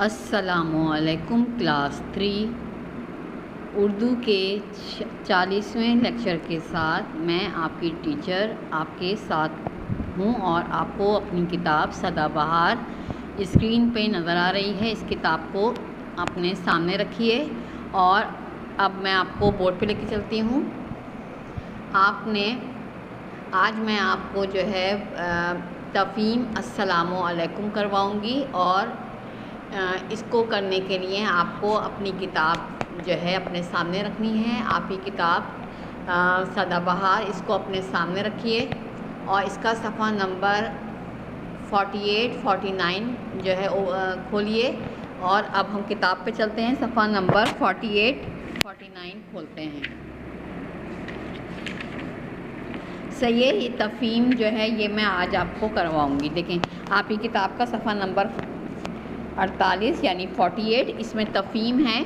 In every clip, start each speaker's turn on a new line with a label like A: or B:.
A: अस्सलामुअलैकुम क्लास 3 उर्दू के 40वें लेक्चर के साथ मैं आपकी टीचर आपके साथ हूँ और आपको अपनी किताब सदाबहार स्क्रीन पे नज़र आ रही है। इस किताब को अपने सामने रखिए और अब मैं आपको बोर्ड पे लेके चलती हूँ। आज मैं आपको जो है तफ़हीम अस्सलामुअलैकुम करवाऊँगी और इसको करने के लिए आपको अपनी किताब जो है अपने सामने रखनी है। आप ही किताब सदाबहार इसको अपने सामने रखिए और इसका सफ़ा नंबर 48, 49 जो है खोलिए और अब हम किताब पे चलते हैं। सफ़ा नंबर 48, 49 खोलते हैं। सही है, ये तफ़हीम जो है ये मैं आज आपको करवाऊँगी। देखें, आप ही किताब का सफ़ा नंबर 48 यानी 48, इसमें तफ़हीम है।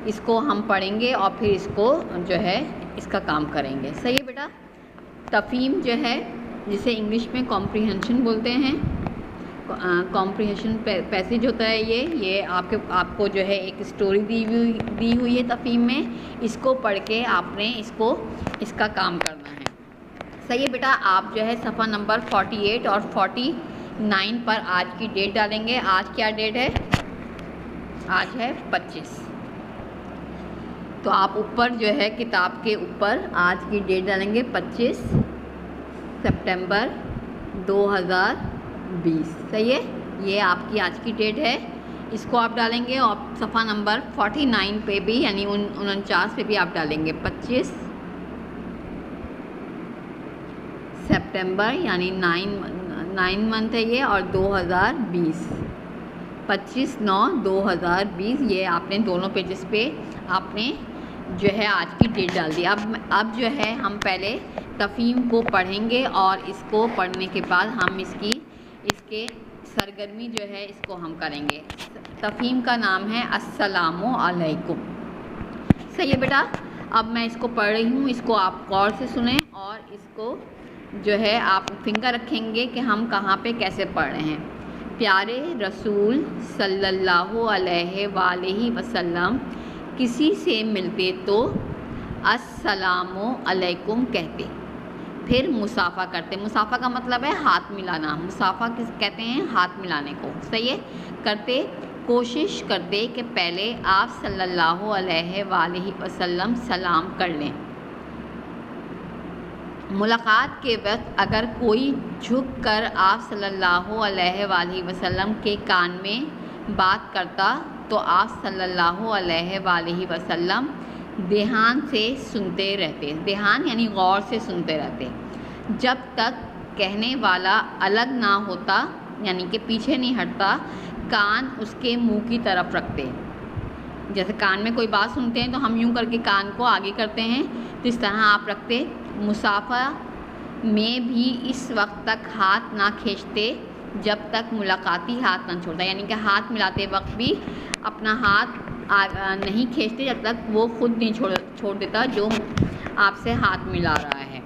A: इसको हम पढ़ेंगे और फिर इसको जो है इसका काम करेंगे। सही है बेटा। तफ़हीम जो है जिसे इंग्लिश में कॉम्प्रिहेंशन बोलते हैं। कॉम्प्रिहेंशन पैसेज होता है ये आपको जो है एक स्टोरी दी हुई है तफ़हीम में। इसको पढ़ के आपने इसका काम करना है। सही है बेटा। आप जो है सफ़ा नंबर 48 और 49 पर आज की डेट डालेंगे। आज क्या डेट है? आज है 25। तो आप ऊपर जो है किताब के ऊपर आज की डेट डालेंगे 25 सितंबर 2020। सही है, ये आपकी आज की डेट है। इसको आप डालेंगे और सफ़ा नंबर 49 पे भी यानी 49 पे भी आप डालेंगे 25 सितंबर यानी 9 मंथ है ये और 2020 25/9/2020। ये आपने दोनों पेजेस पे आपने जो है आज की डेट डाल दी। अब जो है हम पहले तफ़हीम को पढ़ेंगे और इसको पढ़ने के बाद हम इसके सरगर्मी जो है इसको हम करेंगे। तफ़हीम का नाम है अस्सलामु अलैकुम। सही है बेटा। अब मैं इसको पढ़ रही हूँ, इसको आप गौर से सुने और इसको जो है आप फिंगर रखेंगे कि हम कहाँ पे कैसे पढ़ रहे हैं। प्यारे रसूल सल्लल्लाहु अलैहि वसल्लम किसी से मिलते तो अस्सलामु अलैकुम कहते, फिर मुसाफ़ा करते। मुसाफ़ा का मतलब है हाथ मिलाना। मुसाफ़ा किस कहते हैं? हाथ मिलाने को। सही है। करते, कोशिश करते कि पहले आप सल्लल्लाहु अलैहि वसल्लम सलाम कर लें। मुलाकात के वक्त अगर कोई झुक कर आप सल्लल्लाहु अलैहि वसल्लम के कान में बात करता तो आप सल्लल्लाहु अलैहि वसल्लम ध्यान से सुनते रहते। ध्यान यानी गौर से सुनते रहते जब तक कहने वाला अलग ना होता, यानी कि पीछे नहीं हटता। कान उसके मुंह की तरफ रखते। जैसे कान में कोई बात सुनते हैं तो हम यूं करके कान को आगे करते हैं, तो इस तरह आप रखते। मुसाफ़ा में भी इस वक्त तक हाथ ना खींचते जब तक मुलाकाती हाथ ना छोड़ता, यानी कि हाथ मिलाते वक्त भी अपना हाथ नहीं खींचते जब तक वो खुद नहीं छोड़ देता जो आपसे हाथ मिला रहा है।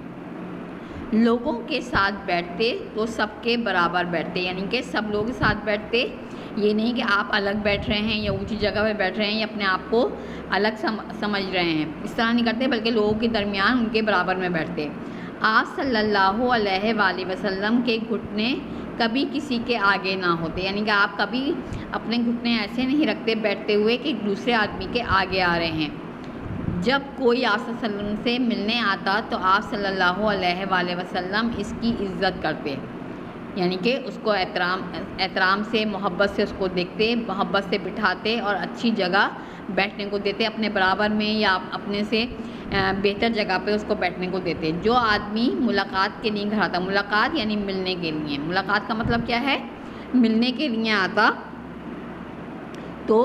A: लोगों के साथ बैठते तो सबके बराबर बैठते, यानी कि सब लोगों के साथ बैठते। ये नहीं कि आप अलग बैठ रहे हैं या ऊंची जगह पे बैठ रहे हैं या अपने आप को अलग समझ रहे हैं, इस तरह नहीं करते, बल्कि लोगों के दरमियान उनके बराबर में बैठते। आप सल्लल्लाहु अलैहि वसल्लम के घुटने कभी किसी के आगे ना होते, यानी कि आप कभी अपने घुटने ऐसे नहीं रखते बैठते हुए कि दूसरे आदमी के आगे आ रहे हैं। जब कोई आप सल्लल्लाहु अलैहि वसल्लम से मिलने आता तो आप सल्लल्लाहु अलैहि वसल्लम इसकी इज़्ज़त करते, यानी कि उसको एहतराम से मोहब्बत से उसको देखते, मोहब्बत से बिठाते और अच्छी जगह बैठने को देते, अपने बराबर में या अपने से बेहतर जगह पे उसको बैठने को देते। जो आदमी मुलाकात के लिए घर आता, मुलाकात यानी मिलने के लिए, मुलाकात का मतलब क्या है? मिलने के लिए आता। तो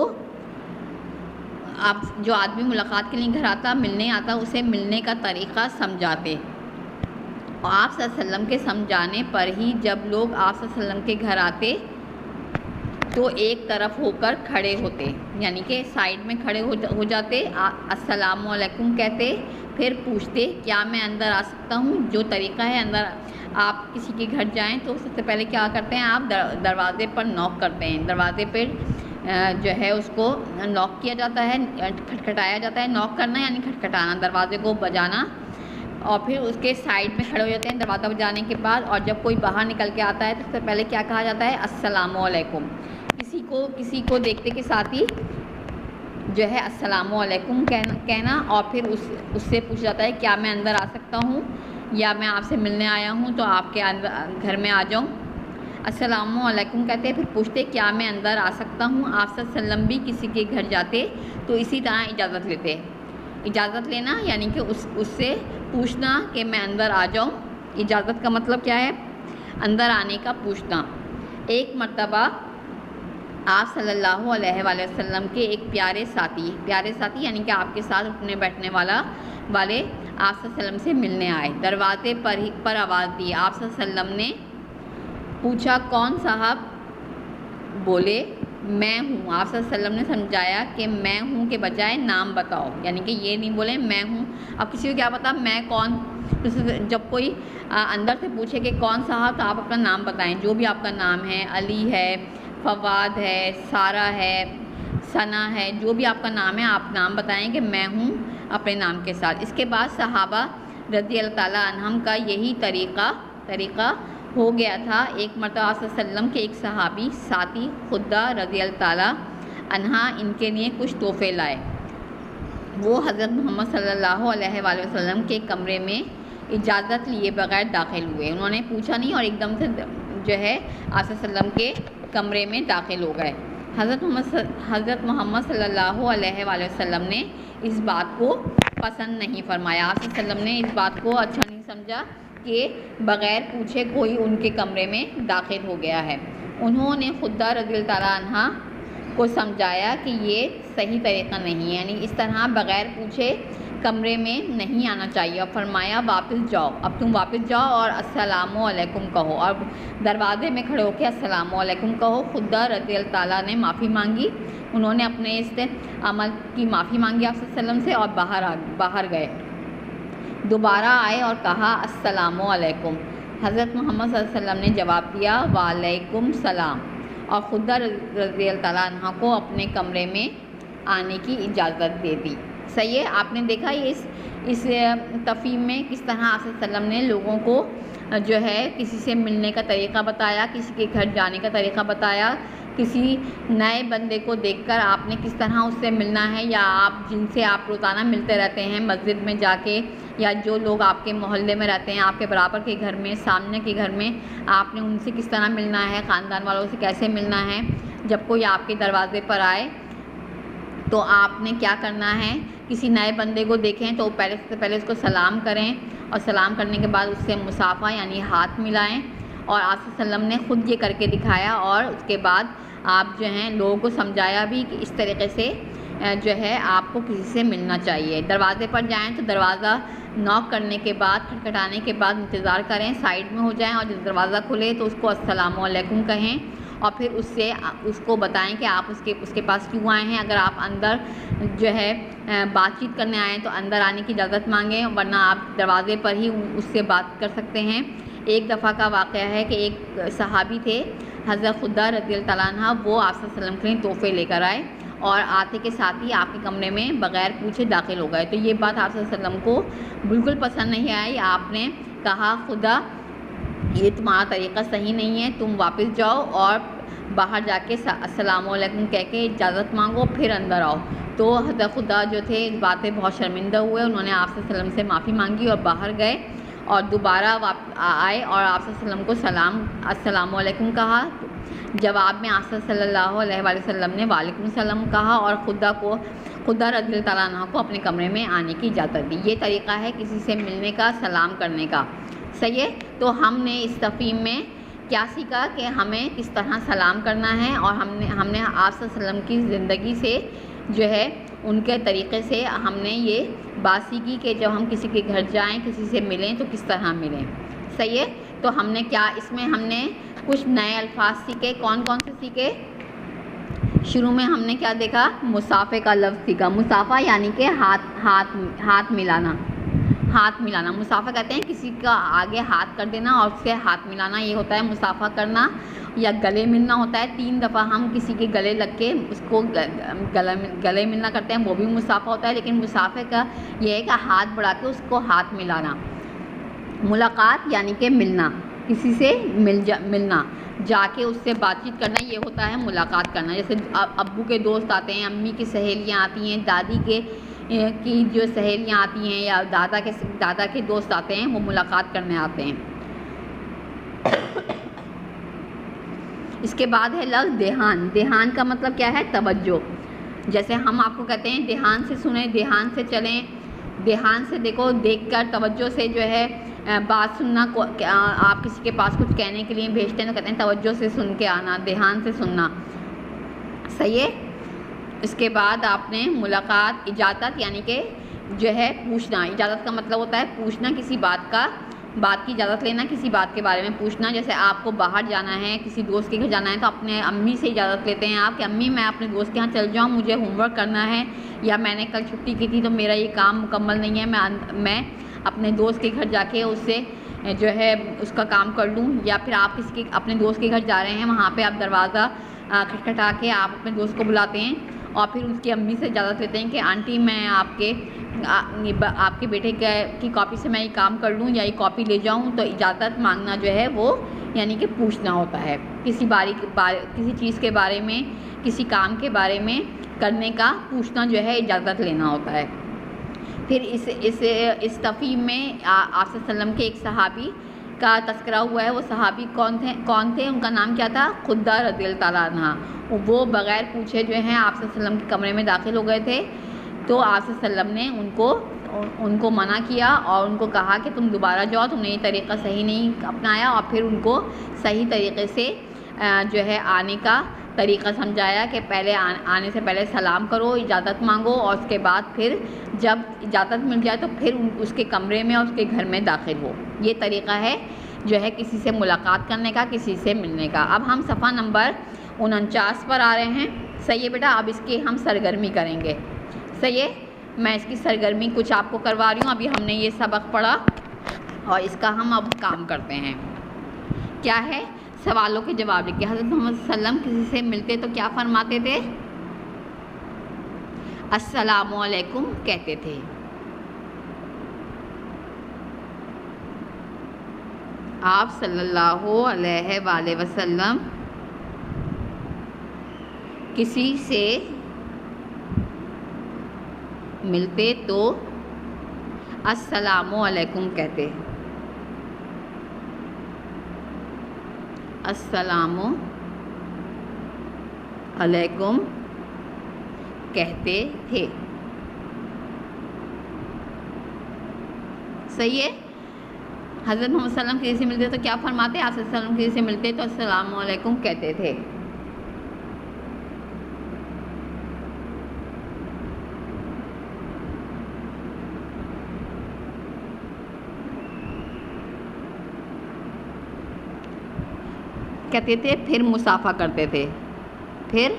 A: आप जो आदमी मुलाकात के लिए घर आता, मिलने आता, उसे मिलने का तरीक़ा समझाते। और आप सल्लल्लाहु अलैहि वसल्लम के समझाने पर ही जब लोग आप सल्लल्लाहु अलैहि वसल्लम के घर आते तो एक तरफ होकर खड़े होते, यानी कि साइड में खड़े हो जाते, अस्सलामु अलैकुम कहते, फिर पूछते क्या मैं अंदर आ सकता हूँ। जो तरीक़ा है, अंदर आप किसी के घर जाएं तो सबसे पहले क्या करते हैं? आप दरवाज़े पर नॉक करते हैं, दरवाज़े पर जो है उसको नॉक किया जाता है, खटखटाया जाता है। नॉक करना यानी खटखटाना, दरवाजे को बजाना, और फिर उसके साइड में खड़े हो जाते हैं दरवाज़ा बजाने के बाद। और जब कोई बाहर निकल के आता है तो सबसे पहले क्या कहा जाता है? अस्सलामु अलैकुम। किसी को देखते के साथ ही जो है अस्सलामु अलैकुम कहना। और फिर उससे पूछा जाता है क्या मैं अंदर आ सकता हूँ, या मैं आपसे मिलने आया हूँ तो आपके अंदर घर में आ जाऊँ। अस्सलामु अलैकुम कहते हैं, फिर पूछते क्या मैं अंदर आ सकता हूँ। आप सल्लल्लाहु अलैहि वसल्लम भी किसी के घर जाते तो इसी तरह इजाज़त लेते। इजाज़त लेना यानी कि उससे पूछना कि मैं अंदर आ जाऊँ। इजाज़त का मतलब क्या है? अंदर आने का पूछना। एक मर्तबा आप सल्लल्लाहु अलैहि वसल्लम के एक प्यारे साथी यानी कि आपके साथ उठने बैठने वाले आप सल्लल्लाहु अलैहि वसल्लम से मिलने आए। दरवाजे पर आवाज़ दी। आप सल्लल्लाहु अलैहि वसल्लम ने पूछा कौन साहब? बोले मैं हूँ। आप सल्लल्लाहु अलैहि वसल्लम ने समझाया कि मैं हूँ के बजाय नाम बताओ, यानी कि ये नहीं बोले मैं हूँ। अब किसी को क्या पता मैं कौन? तो जब कोई अंदर से पूछे कि कौन साहब, तो आप अपना नाम बताएं, जो भी आपका नाम है, अली है, फवाद है, सारा है, सना है, जो भी आपका नाम है आप नाम बताएं कि मैं हूँ अपने नाम के साथ। इसके बाद सहाबा रज़ी अल्लाह ताला अन्हम का यही तरीक़ा हो गया था। एक मरतबा सल्लल्लाहु अलैहि वसल्लम के एक सहाबी साथी खुदा रज़ी अल्लाह ताला अन्हा इनके लिए कुछ तोहफे लाए। वो हज़रत मोहम्मद सल्लल्लाहु अलैहि वसल्लम के कमरे में इजाज़त लिए बग़ैर दाखिल हुए। उन्होंने पूछा नहीं और एकदम से जो है आप सल्लल्लाहु अलैहि वसल्लम के कमरे में दाखिल हो गए। हज़रत मोहम्मद सल्लल्लाहु अलैहि वसल्लम ने इस बात को पसंद नहीं फरमाया। आप सल्लल्लाहु अलैहि वसल्लम ने इस बात को अच्छा नहीं समझा कि बग़ैर पूछे कोई उनके कमरे में दाखिल हो गया है। उन्होंने खुदा रज़ी अल्लाह ताला अन्हा को समझाया कि ये सही तरीक़ा नहीं है, यानी इस तरह बग़ैर पूछे कमरे में नहीं आना चाहिए। और फरमाया वापस जाओ, अब तुम वापस जाओ और अस्सलामु अलैकुम कहो, और दरवाज़े में खड़े होकर अस्सलामु अलैकुम कहो। खुदा रज़ी अल्लाह ताला ने माफ़ी मांगी। उन्होंने अपने इस अमल की माफ़ी मांगी आप सल्लल्लाहु अलैहि वसल्लम से और बाहर गए। दोबारा आए और कहा अस्सलामु अलैकुम। हज़रत मोहम्मद सल्लल्लाहु अलैहि वसल्लम ने जवाब दिया वालेकुम सलाम, और खुदा रज़ी अल्लाह ताला अन्हा को अपने कमरे में आने की इजाज़त दे दी। सही है, आपने देखा ये इस तफ़हीम में किस तरह आप सल्लल्लाहु अलैहि वसल्लम ने लोगों को जो है किसी से मिलने का तरीक़ा बताया, किसी के घर जाने का तरीक़ा बताया। किसी नए बंदे को देखकर आपने किस तरह उससे मिलना है, या आप जिनसे आप रोज़ाना मिलते रहते हैं मस्जिद में जाके, या जो लोग आपके मोहल्ले में रहते हैं, आपके बराबर के घर में, सामने के घर में, आपने उनसे किस तरह मिलना है, ख़ानदान वालों से कैसे मिलना है। जब कोई आपके दरवाज़े पर आए तो आपने क्या करना है? किसी नए बंदे को देखें तो सबसे पहले उसको सलाम करें, और सलाम करने के बाद उससे मुसाफ़ा यानी हाथ मिलाएं। और आप सल्लल्लाहु अलैहि वसल्लम ने ख़ुद ये करके दिखाया, और उसके बाद आप जो हैं लोगों को समझाया भी कि इस तरीक़े से जो है आपको किसी से मिलना चाहिए। दरवाज़े पर जाएं तो दरवाज़ा नॉक करने के बाद, खटखटाने के बाद इंतज़ार करें, साइड में हो जाएं, और जब दरवाज़ा खुले तो उसको अस्सलामु अलैकुम कहें, और फिर उसको बताएं कि आप उसके पास क्यों आए हैं। अगर आप अंदर जो है बातचीत करने आए हैं तो अंदर आने की इजाज़त मांगें, वरना आप दरवाज़े पर ही उससे बात कर सकते हैं। एक दफ़ा का वाक़या है कि एक सहाबी थे हज़रत खुदा रज़ी अल्लाह ताला अन्हा, वो आप सल्लल्लाहु अलैहि वसल्लम के लिए तोहफ़े लेकर आए, और आते के साथ ही आपके कमरे में बग़ैर पूछे दाखिल हो गए। तो ये बात आप सल्लल्लाहु अलैहि वसल्लम को बिल्कुल पसंद नहीं आई। आपने कहा खुदा ये तुम्हारा तरीक़ा सही नहीं है, तुम वापस जाओ और बाहर जाके अस्सलामु अलैकुम कह के इजाज़त मांगो, फिर अंदर आओ। तो हज़रत खुदा जो थे इस बात पे बहुत शर्मिंदा हुए। उन्होंने आप सल्लल्लाहु अलैहि वसल्लम से माफ़ी मांगी और बाहर गए, और दोबारा आए और आप सल्लल्लाहु अलैहि वसल्लम को अस्सलामु अलैकुम कहा। जवाब में आप सल्लल्लाहु अलैहि वसल्लम ने वालेकुम सलाम कहा, और खुदा रज़ी अल्लाह ताला अन्हा को अपने कमरे में आने की इजाज़त दी। ये तरीक़ा है किसी से मिलने का, सलाम करने का। सही है, तो हमने इस तफ़हीम में क्या सीखा कि हमें किस तरह सलाम करना है, और हमने आप सल्लल्लाहु अलैहि वसल्लम की ज़िंदगी से जो है उनके तरीक़े से हमने ये बात सीखी कि जब हम किसी के घर जाएं, किसी से मिलें तो किस तरह मिलें। सही है, तो हमने हमने कुछ नए अल्फाज सीखे। कौन कौन से सीखे? शुरू में हमने क्या देखा? मुसाफ़े का लफ्ज़ सीखा। मुसाफ़ा यानी कि हाथ मिलाना। मुसाफ़ा कहते हैं किसी का आगे हाथ कर देना और उससे हाथ मिलाना, ये होता है मुसाफ़ा करना। या गले मिलना होता है। 3 दफ़ा हम किसी के गले लग के उसको गले मिलना करते हैं, वो भी मुसाफ़ा होता है। लेकिन मुसाफ़े का ये है कि हाथ बढ़ा के उसको हाथ मिलाना। मुलाकात यानी कि मिलना, किसी से मिलना, जाके उससे बातचीत करना, ये होता है मुलाकात करना। जैसे अब्बू के दोस्त आते हैं, अम्मी की सहेलियाँ आती हैं, दादी की जो सहेलियाँ आती हैं, या दादा के दोस्त आते हैं, वो मुलाकात करने आते हैं। इसके बाद है लफ्ज़ देहान। देहान का मतलब क्या है? तवज्जो। जैसे हम आपको कहते हैं ध्यान से सुने, ध्यान से चलें, ध्यान से देखो, देखकर तवज्जो से जो है बात सुनना। आप किसी के पास कुछ कहने के लिए भेजते हैं तो कहते हैं तवज्जो से सुन के आना, ध्यान से सुनना। सही है। इसके बाद आपने मुलाकात, इजाज़त यानी कि जो है पूछना। इजाज़त का मतलब होता है पूछना, किसी बात की इजाज़त लेना, किसी बात के बारे में पूछना। जैसे आपको बाहर जाना है, किसी दोस्त के घर जाना है, तो अपने अम्मी से इजाज़त लेते हैं आप कि अम्मी मैं अपने दोस्त के यहाँ चल जाऊँ, मुझे होमवर्क करना है, या मैंने कल छुट्टी की थी तो मेरा ये काम मुकम्मल नहीं है, मैं अपने दोस्त के घर जाके उससे जो है उसका काम कर लूँ। या फिर आप अपने दोस्त के घर जा रहे हैं, वहाँ पर आप दरवाज़ा खटखटा के आप अपने दोस्त को बुलाते हैं और फिर उसकी अम्मी से इजाज़त लेते हैं कि आंटी मैं आपके बेटे की कॉपी से मैं ये काम कर लूँ या ये कॉपी ले जाऊँ। तो इजाज़त मांगना जो है वो यानी कि पूछना होता है, किसी चीज़ के बारे में, किसी काम के बारे में करने का पूछना जो है इजाज़त लेना होता है। फिर इस तफ़ीम में आप सल्लल्लाहु अलैहि वसल्लम के एक सहाबी का तस्करा हुआ है। वो सहाबी कौन थे? उनका नाम क्या था? खुद्दा रज़ियल्लाहु ताला अन्हा। वो बग़ैर पूछे जो हैं आप सल्लल्लाहु अलैहि वसल्लम के कमरे में दाखिल हो गए थे। तो आप सल्लल्लाहु अलैहि वसल्लम ने उनको मना किया और उनको कहा कि तुम दोबारा जाओ, तुमने ये तरीक़ा सही नहीं अपनाया। और फिर उनको सही तरीक़े से जो है आने का तरीक़ा समझाया कि पहले आने से पहले सलाम करो, इजाज़त मांगो, और उसके बाद फिर जब इजाज़त मिल जाए तो फिर उसके कमरे में और उसके घर में दाखिल हो। ये तरीक़ा है जो है किसी से मुलाकात करने का, किसी से मिलने का। अब हम सफ़ा नंबर 49 पर आ रहे हैं। सही है बेटा। अब इसकी हम सरगर्मी करेंगे। सही है। मैं इसकी सरगर्मी कुछ आपको करवा रही हूँ। अभी हमने ये सबक पढ़ा और इसका हम अब काम करते हैं। क्या है? सवालों के जवाब लिखिए। हज़रत मोहम्मद सल्लम किसी से मिलते तो क्या फरमाते थे? अस्सलामु अलैकुम कहते थे। आप सल्लल्लाहु अलैहि वसल्लम किसी से मिलते तो अस्सलामु अलैकुम कहते। अस्सलामु अलैकुम कहते थे। सही है। हज़रत मोहम्मद सल्लम किसी से मिलते तो क्या फरमाते? आप सल्लम किसी से मिलते तो अस्सलामु अलैकुम कहते थे। कहते थे, फिर मुसाफा करते थे। फिर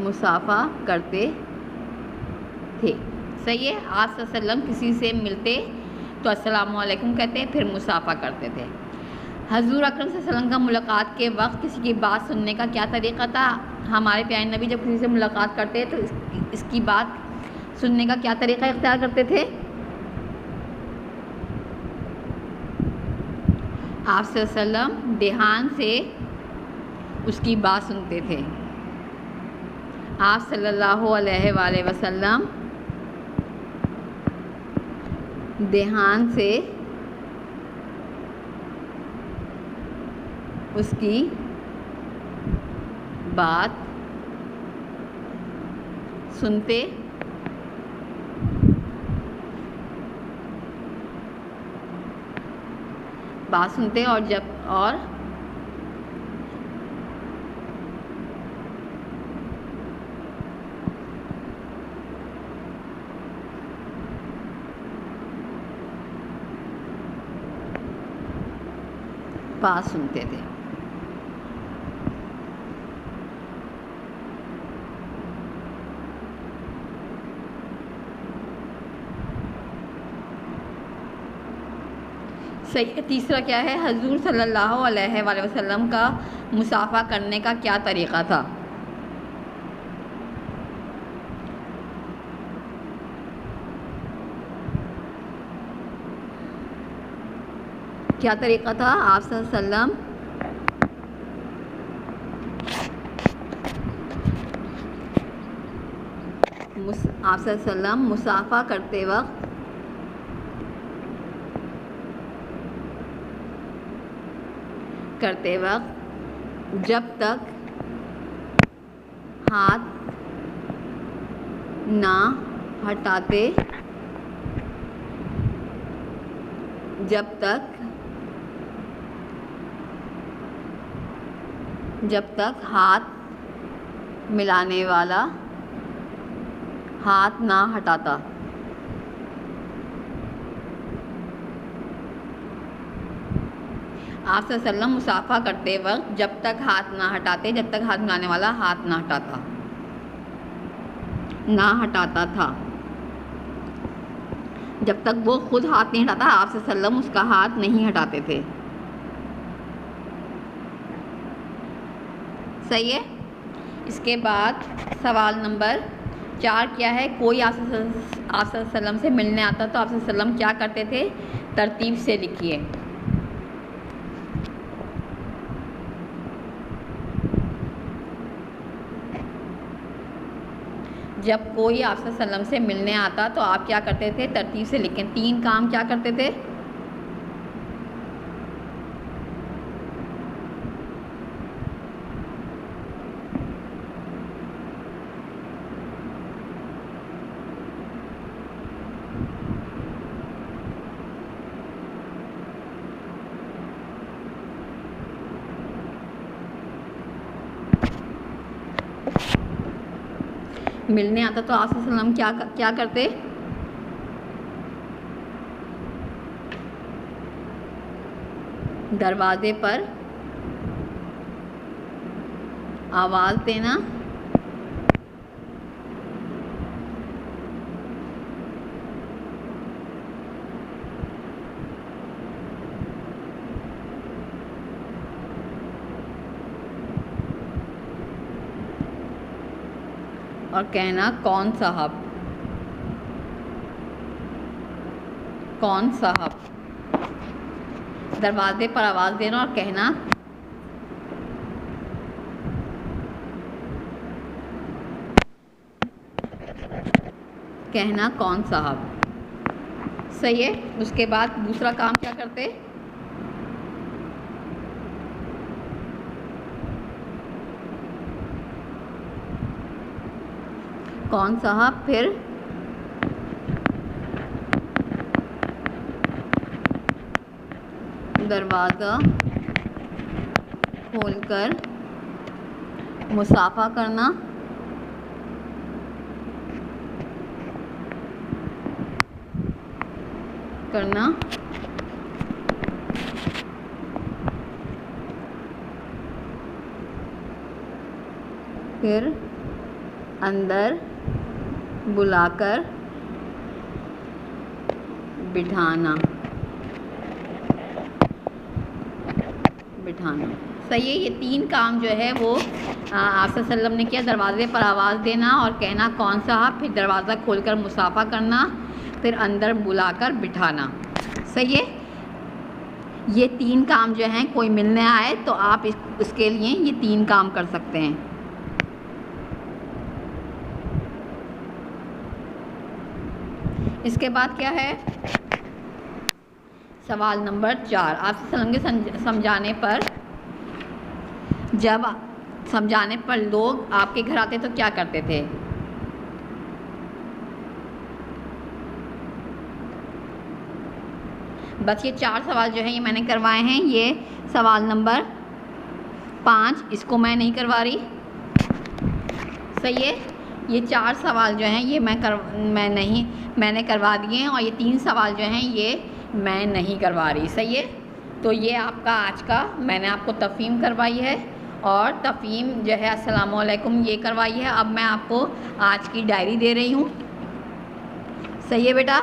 A: मुसाफा करते थे। सही है। आप सल्लल्लाहु अलैहि वसल्लम किसी से मिलते तो अस्सलामु अलैकुम कहते, फिर मुसाफा करते थे। हज़ूर अकरम सल्लल्लाहु अलैहि वसल्लम का मुलाकात के वक्त किसी की बात सुनने का क्या तरीक़ा था? हमारे प्यारे नबी जब किसी से मुलाकात करते तो इसकी बात सुनने का क्या तरीक़ा इख्तियार करते थे? आप सल्लल्लाहु अलैहि वसल्लम ध्यान से उसकी बात सुनते थे। आप सल्लल्लाहु अलैहि वसल्लम ध्यान से उसकी बात सुनते और बात सुनते थे। सही। तीसरा क्या है, हजूर सल्लल्लाहु अलैहि वसल्लम का मुसाफा करने का क्या तरीक़ा था? क्या तरीक़ा था? आप सल्लल्लाहु अलैहि वसल्लम मुसाफा करते वक्त जब तक हाथ ना हटाते, जब तक हाथ मिलाने वाला हाथ ना हटाता। आप सल्लल्लाहु मुसाफा करते वक्त जब तक हाथ ना हटाते, जब तक हाथ मिलाने वाला हाथ ना हटाता था। जब तक वो खुद हाथ नहीं हटाता, आप सल्लल्लाहु उसका हाथ नहीं हटाते थे। सही है। इसके बाद सवाल नंबर 4 क्या है, कोई आप सल्लल्लाहु से मिलने आता तो आप सल्लल्लाहु क्या करते थे? तरतीब से लिखिए। जब कोई आप सल्लल्लाहु से मिलने आता तो आप क्या करते थे? तरतीब से लिखें। 3 काम क्या करते थे? मिलने आता तो आप सल्लल्लाहु क्या करते? दरवाजे पर आवाज़ देना, और कहना कौन साहब, कौन साहब। दरवाजे पर आवाज़ देना और कहना कौन साहब। सही है। उसके बाद दूसरा काम क्या करते? कौन साहब। फिर दरवाज़ा खोलकर मुसाफा करना, फिर अंदर बुलाकर बिठाना। सही है। ये 3 काम जो है वो आप सल्लल्लाहु ने किया। दरवाजे पर आवाज़ देना और कहना कौन साहब, फिर दरवाज़ा खोलकर मुसाफा करना, फिर अंदर बुलाकर बिठाना। सही है। ये 3 काम जो हैं, कोई मिलने आए तो आप उसके लिए ये 3 काम कर सकते हैं। इसके बाद क्या है? सवाल नंबर 4। आप सल्लल्लाहु के समझाने पर, जब समझाने पर लोग आपके घर आते तो क्या करते थे? बस ये 4 सवाल जो हैं ये मैंने करवाए हैं। ये सवाल नंबर 5 इसको मैं नहीं करवा रही। सही है। ये 4 सवाल जो हैं ये मैंने करवा दिए हैं, और ये 3 सवाल जो हैं ये मैं नहीं करवा रही। सही है। तो ये आपका आज का मैंने आपको तफ़हीम करवाई है, और तफ़हीम जो है अस्सलाम वालेकुम ये करवाई है। अब मैं आपको आज की डायरी दे रही हूँ। सही है बेटा।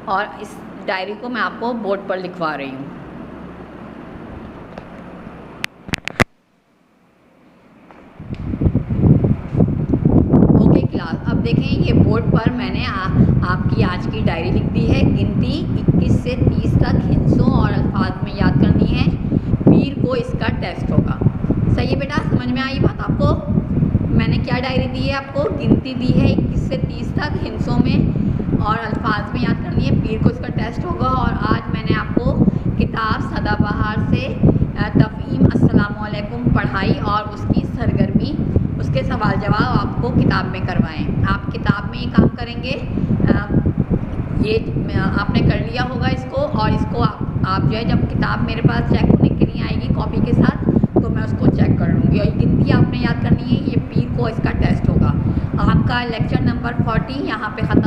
A: और इस डायरी को मैं आपको बोर्ड पर लिखवा रही हूँ। ओके क्लास, अब देखें ये बोर्ड पर मैंने आपकी आज की डायरी लिख दी है। गिनती 21 से 30 तक हिंसों और अल्फाज में याद करनी है। पीर को इसका टेस्ट होगा। सही है बेटा, समझ में आई बात आपको? मैंने क्या डायरी दी है आपको? गिनती दी है 21 से 30 तक हिंसों में और अल्फाज में याद करनी है। पीर को इसका टेस्ट होगा। और आज मैंने आपको किताब सदाबहार से तफ़हीम अस्सलामुअलैकुम पढ़ाई और उसकी सरगर्मी, उसके सवाल जवाब आपको किताब में करवाएं। आप किताब में ये काम करेंगे। ये आपने कर लिया होगा इसको, और इसको आप जो है जब किताब मेरे पास चेक होने के लिए आएगी कॉपी के साथ, तो मैं उसको चेक कर लूँगी। और ये गिनती आपने याद करनी है। ये पीर को इसका टेस्ट होगा। आपका लेक्चर नंबर 40 यहाँ पे ख़त्म